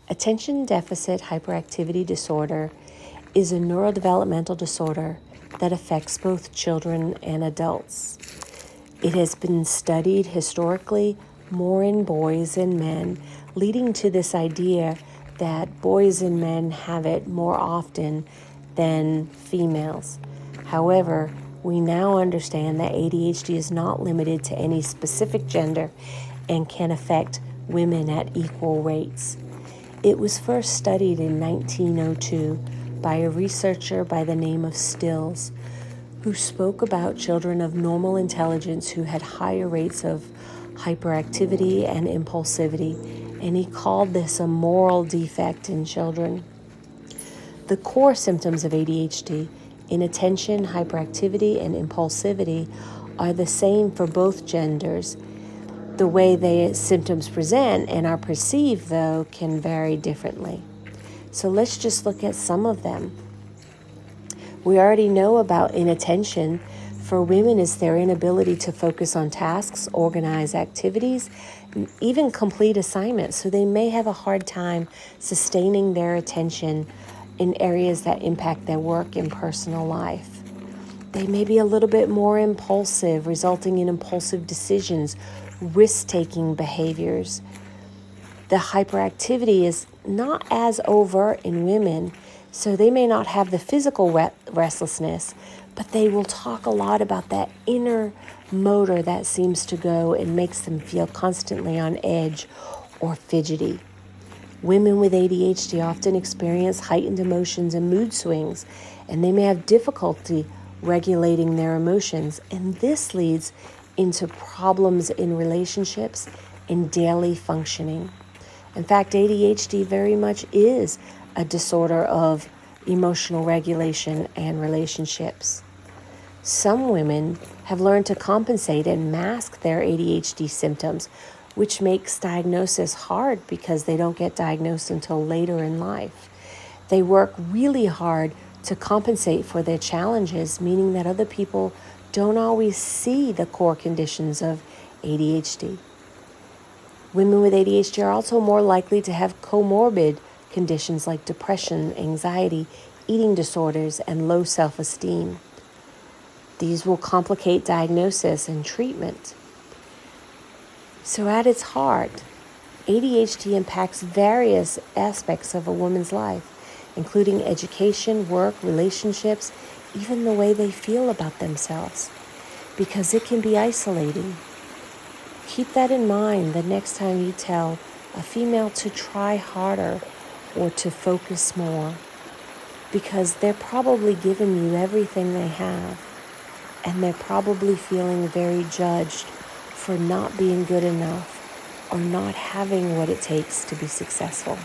Attention deficit hyperactivity disorder is a neurodevelopmental disorder that affects both children and adults. It has been studied historically more in boys and men, leading to this idea that boys and men have it more often than females. However, we now understand that ADHD is not limited to any specific gender and can affect women at equal rates. It was first studied in 1902 by a researcher by the name of Stills, who spoke about children of normal intelligence who had higher rates of hyperactivity and impulsivity, and he called this a moral defect in children. The core symptoms of ADHD, inattention, hyperactivity, and impulsivity, are the same for both genders. The way the symptoms present and are perceived, though, can vary differently. So let's just look at some of them. We already know about inattention. For women, is their inability to focus on tasks, organize activities, even complete assignments. So they may have a hard time sustaining their attention in areas that impact their work and personal life. They may be a little bit more impulsive, resulting in impulsive decisions, risk-taking behaviors. The hyperactivity is not as overt in women, so they may not have the physical restlessness, but they will talk a lot about that inner motor that seems to go and makes them feel constantly on edge or fidgety. Women with ADHD often experience heightened emotions and mood swings, and they may have difficulty regulating their emotions, and this leads into problems in relationships and daily functioning. In fact, ADHD very much is a disorder of emotional regulation and relationships. Some women have learned to compensate and mask their ADHD symptoms, which makes diagnosis hard because they don't get diagnosed until later in life. They work really hard to compensate for their challenges, meaning that other people don't always see the core conditions of ADHD. Women with ADHD are also more likely to have comorbid conditions like depression, anxiety, eating disorders, and low self-esteem. These will complicate diagnosis and treatment. So at its heart, ADHD impacts various aspects of a woman's life, including education, work, relationships, even the way they feel about themselves, because it can be isolating. Keep that in mind the next time you tell a female to try harder or to focus more, because they're probably giving you everything they have, and they're probably feeling very judged for not being good enough or not having what it takes to be successful.